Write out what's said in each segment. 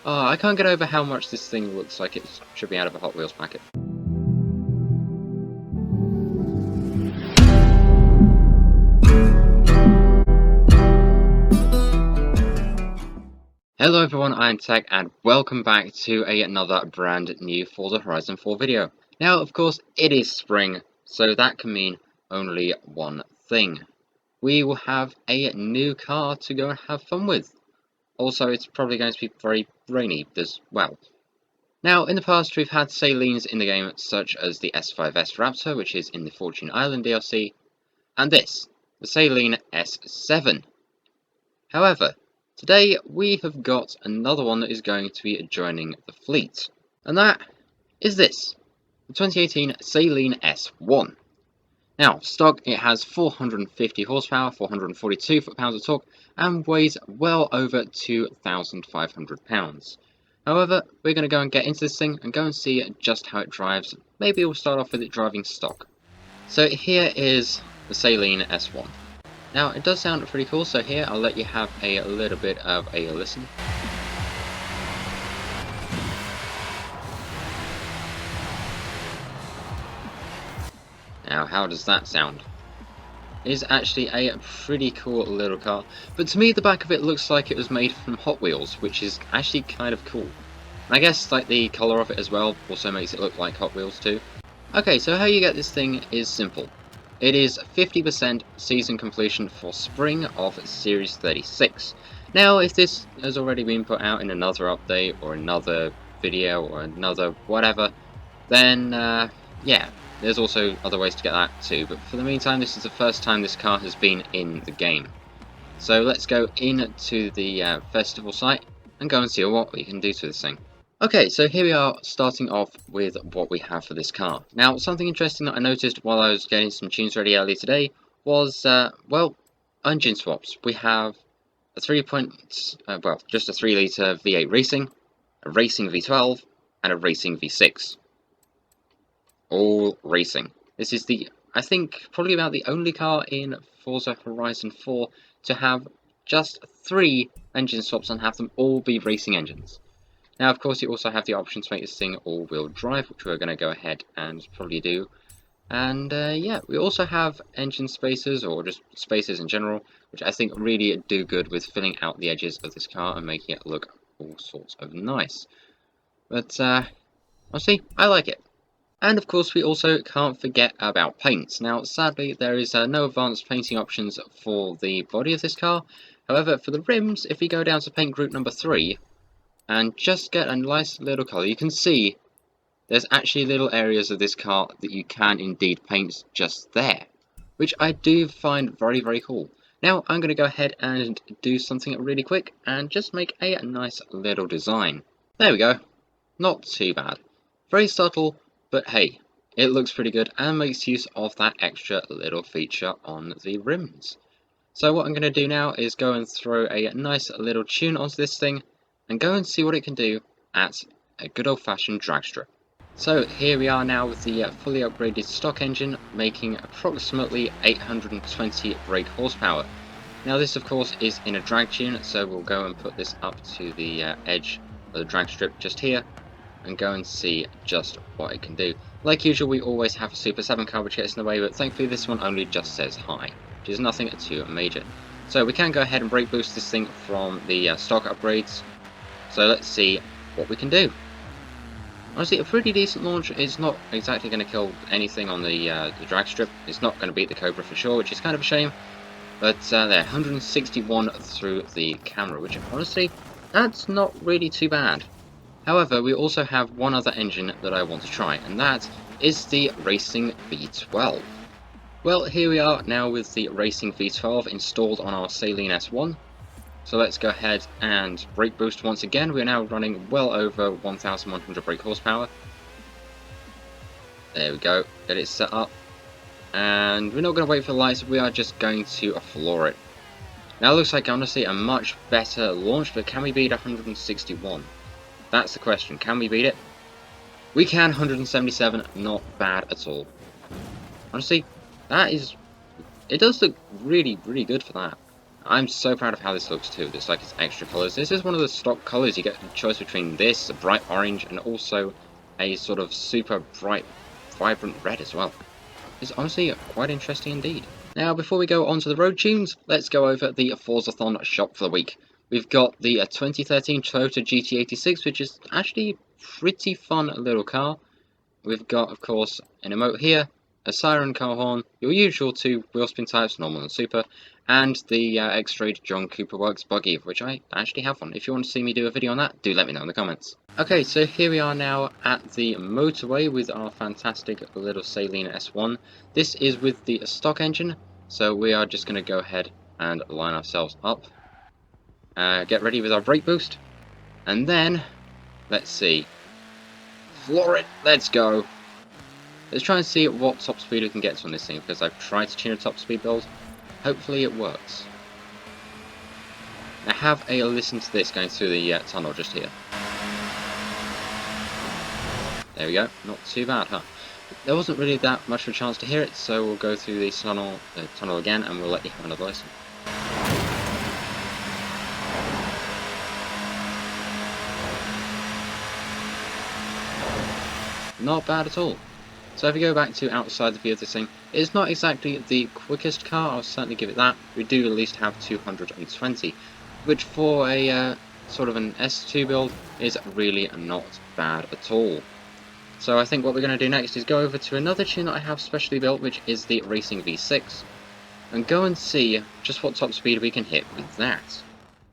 I can't get over how much this thing looks like it should be out of a Hot Wheels packet. Hello everyone, I'm Tech and welcome back to another brand new Forza Horizon 4 video. Now of course it is spring, so that can mean only one thing. We will have a new car to go and have fun with. Also it's probably going to be very rainy as well. Now in the past we've had Saleens in the game such as the S5S Raptor, which is in the Fortune Island DLC, and this, the Saleen S1. However, today we have got another one that is going to be joining the fleet, and that is this, the 2018 Saleen S1. Now, stock, it has 450 horsepower, 442 foot-pounds of torque, and weighs well over 2,500 pounds. However, we're going to go and get into this thing and go and see just how it drives. Maybe we'll start off with it driving stock. So here is the Saleen S1. Now, it does sound pretty cool, so here I'll let you have a little bit of a listen. Now, how does that sound? It is actually a pretty cool little car, but to me the back of it looks like it was made from Hot Wheels, which is actually kind of cool. And I guess like the colour of it as well also makes it look like Hot Wheels too. Okay, so how you get this thing is simple. It is 50% season completion for spring of Series 36. Now, if this has already been put out in another update or another video or another whatever, then yeah, there's also other ways to get that too. But for the meantime, this is the first time this car has been in the game. So let's go into the festival site and go and see what we can do to this thing. Okay, so here we are starting off with what we have for this car. Now, something interesting that I noticed while I was getting some tunes ready earlier today was, well, engine swaps. We have a just a 3-litre V8 Racing, a Racing V12, and a Racing V6. All racing. This is I think, probably about the only car in Forza Horizon 4 to have just 3 engine swaps and have them all be racing engines. Now, of course, you also have the option to make this thing all-wheel drive, which we're going to go ahead and probably do. And yeah, we also have engine spacers, or just spacers in general, which I think really do good with filling out the edges of this car and making it look all sorts of nice. But, honestly, I like it. And of course, we also can't forget about paints. Now, sadly, there is no advanced painting options for the body of this car. However, for the rims, if we go down to paint group number 3, and just get a nice little colour, you can see there's actually little areas of this car that you can indeed paint just there, which I do find very, very cool. Now I'm going to go ahead and do something really quick and just make a nice little design. There we go. Not too bad. Very subtle, but hey, it looks pretty good and makes use of that extra little feature on the rims. So what I'm going to do now is go and throw a nice little tune onto this thing and go and see what it can do at a good old-fashioned drag strip. So here we are now with the fully upgraded stock engine, making approximately 820 brake horsepower. Now this of course is in a drag tune, so we'll go and put this up to the edge of the drag strip just here, and go and see just what it can do. Like usual, we always have a Super 7 car which gets in the way, but thankfully this one only just says hi, which is nothing too major. So we can go ahead and brake boost this thing from the stock upgrades. So let's see what we can do. Honestly, a pretty decent launch. It's not exactly going to kill anything on the drag strip. It's not going to beat the Cobra for sure, which is kind of a shame. But there, 161 through the camera, which honestly, that's not really too bad. However, we also have one other engine that I want to try, and that is the Racing V12. Well, here we are now with the Racing V12 installed on our Saleen S1. So let's go ahead and brake boost once again. We're now running well over 1,100 brake horsepower. There we go, get it set up. And we're not going to wait for the lights, we are just going to floor it. Now it looks like honestly a much better launch, but can we beat 161? That's the question, can we beat it? We can, 177, not bad at all. Honestly, it does look really, really good for that. I'm so proud of how this looks too. There's like its extra colours. This is one of the stock colours. You get a choice between this, a bright orange, and also a sort of super bright, vibrant red as well. It's honestly quite interesting indeed. Now, before we go on to the road tunes, let's go over the Forzathon shop for the week. We've got the 2013 Toyota GT86, which is actually pretty fun little car. We've got, of course, an emote here, a siren car horn, your usual two wheel spin types, normal and super, and the X-Rated John Cooper Works buggy, which I actually have one. If you want to see me do a video on that, do let me know in the comments. Okay, so here we are now at the motorway with our fantastic little Saleen S1. This is with the stock engine, so we are just going to go ahead and line ourselves up. Get ready with our brake boost, and then, let's see. Floor it! Let's go! Let's try and see what top speed we can get on this thing, because I've tried to tune a top speed build. Hopefully it works. Now have a listen to this going through the tunnel just here. There we go, not too bad, huh? There wasn't really that much of a chance to hear it, so we'll go through the tunnel again and we'll let you have another listen. Not bad at all. So if we go back to outside the view of this thing, it's not exactly the quickest car, I'll certainly give it that. We do at least have 220, which for a sort of an S2 build is really not bad at all. So I think what we're going to do next is go over to another tune that I have specially built, which is the Racing V6, and go and see just what top speed we can hit with that.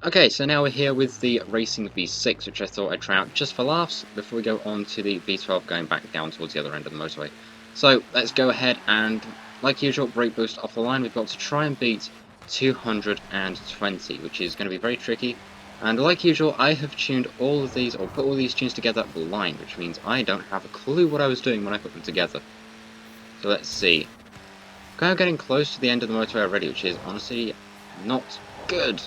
Okay, so now we're here with the Racing V6, which I thought I'd try out just for laughs, before we go on to the V12 going back down towards the other end of the motorway. So, let's go ahead and, like usual, brake boost off the line. We've got to try and beat 220, which is going to be very tricky. And like usual, I have tuned all of these, or put all these tunes together blind, which means I don't have a clue what I was doing when I put them together. So let's see. Kind of getting close to the end of the motorway already, which is honestly not good.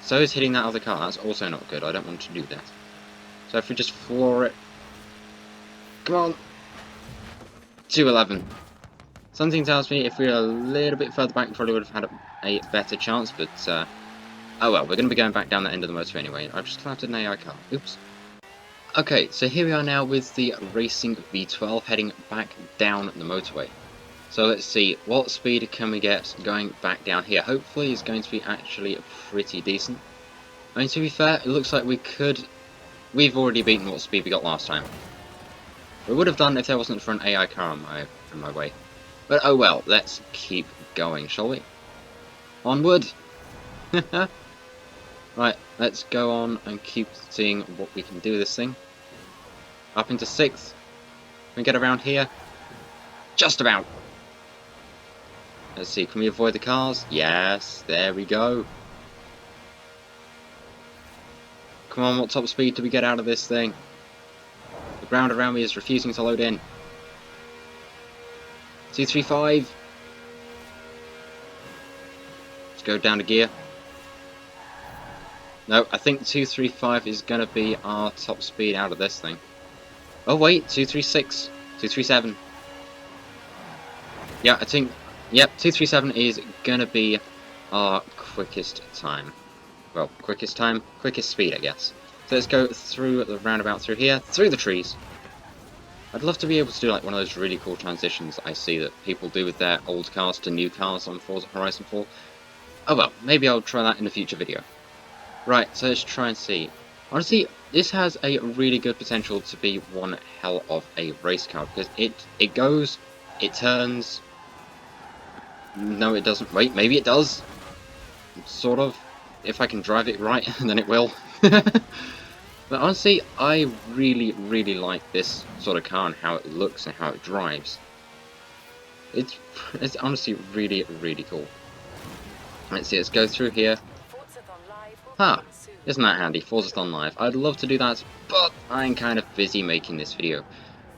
So is hitting that other car, that's also not good, I don't want to do that. So if we just floor it... Come on! 211. Something tells me if we were a little bit further back, we probably would have had a better chance, but oh well, we're going to be going back down that end of the motorway anyway. I've just clouded an AI car. Oops. Okay, so here we are now with the Racing V12 heading back down the motorway. So let's see, what speed can we get going back down here? Hopefully it's going to be actually pretty decent. I mean, to be fair, it looks like we've already beaten what speed we got last time. We would have done if there wasn't for an AI car in my way. But oh well, let's keep going, shall we? Onward! Right, let's go on and keep seeing what we can do with this thing. Up into 6th. Can we get around here? Just about! Let's see, can we avoid the cars? Yes, there we go. Come on, what top speed do we get out of this thing? The ground around me is refusing to load in. 235. Let's go down to gear. No, I think 235 is going to be our top speed out of this thing. Oh wait, 236, 237. Yeah, I think... Yep, 237 is gonna be our quickest time. Well, quickest time, quickest speed, I guess. So let's go through the roundabout through here, through the trees. I'd love to be able to do like one of those really cool transitions I see that people do with their old cars to new cars on Forza Horizon 4. Oh well, maybe I'll try that in a future video. Right, so let's try and see. Honestly, this has a really good potential to be one hell of a race car, because it goes, it turns... No, it doesn't. Wait, maybe it does. Sort of. If I can drive it right, then it will. But honestly, I really, really like this sort of car and how it looks and how it drives. It's honestly really, really cool. Let's see, let's go through here. Huh, isn't that handy? Forzathon Live. I'd love to do that, but I'm kind of busy making this video.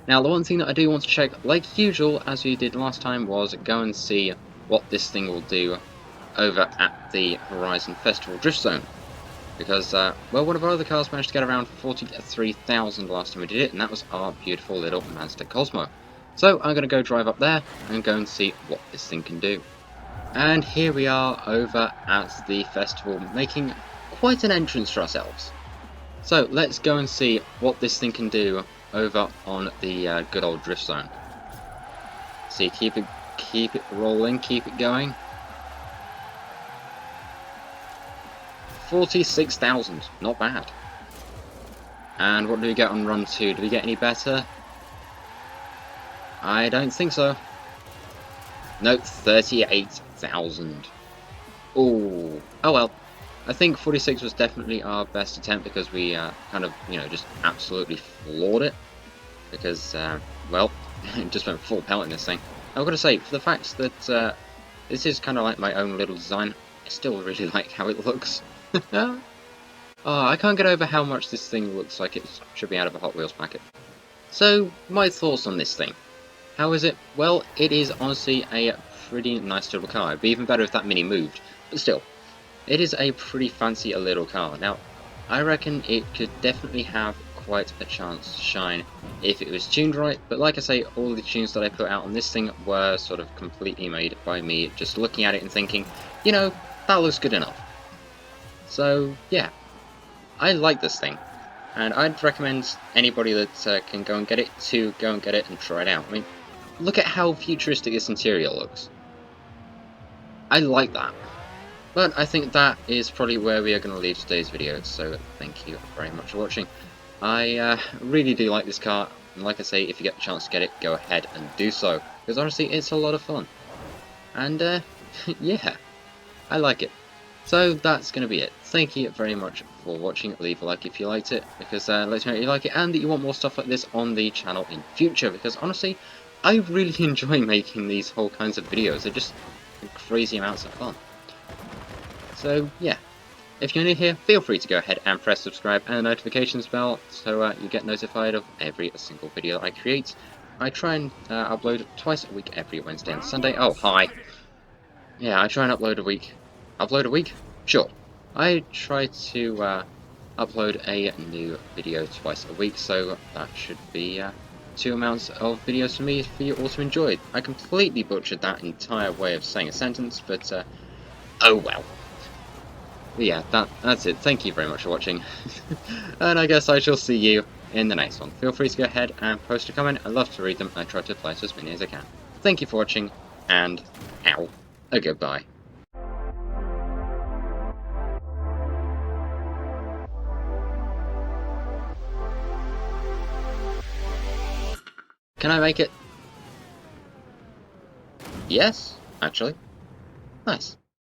Now, the one thing that I do want to check, like usual, as we did last time, was go and see what this thing will do over at the Horizon Festival Drift Zone. Because, well, one of our other cars managed to get around 43,000 last time we did it, and that was our beautiful little Mazda Cosmo. So, I'm going to go drive up there and go and see what this thing can do. And here we are over at the festival, making quite an entrance for ourselves. So let's go and see what this thing can do over on the good old drift zone. See, keep it rolling, keep it going. 46,000, not bad. And what do we get on run 2? Do we get any better? I don't think so. Nope, 38,000. Ooh. Oh well. I think 46 was definitely our best attempt because we kind of, just absolutely floored it. Because, well, it just went full pelt in this thing. I've got to say, for the fact that this is kind of like my own little design, I still really like how it looks. Oh, I can't get over how much this thing looks like it should be out of a Hot Wheels packet. So, my thoughts on this thing. How is it? Well, it is honestly a pretty nice little car. It'd be even better if that Mini moved, but still. It is a pretty fancy little car. Now, I reckon it could definitely have quite a chance to shine if it was tuned right, but like I say, all the tunes that I put out on this thing were sort of completely made by me just looking at it and thinking, that looks good enough. So, yeah, I like this thing. And I'd recommend anybody that can go and get it to go and get it and try it out. I mean, look at how futuristic this interior looks. I like that. But I think that is probably where we are going to leave today's video, so thank you very much for watching. I really do like this car, and like I say, if you get the chance to get it, go ahead and do so, because honestly, it's a lot of fun. And, yeah, I like it. So that's going to be it. Thank you very much for watching. Leave a like if you liked it, because let me know if you like it, and that you want more stuff like this on the channel in future, because honestly, I really enjoy making these whole kinds of videos. They're just crazy amounts of fun. So yeah, if you're new here, feel free to go ahead and press subscribe and the notifications bell so you get notified of every single video that I create. I try and upload twice a week, every Wednesday and Sunday. Oh, hi. Yeah, I try and upload a week. Upload a week? Sure. I try to upload a new video twice a week, so that should be 2 amounts of videos for me for you all to enjoy. I completely butchered that entire way of saying a sentence, but oh well. But yeah, that's it. Thank you very much for watching. And I guess I shall see you in the next one. Feel free to go ahead and post a comment. I love to read them. I try to reply to as many as I can. Thank you for watching, and a goodbye. Can I make it? Yes, actually. Nice.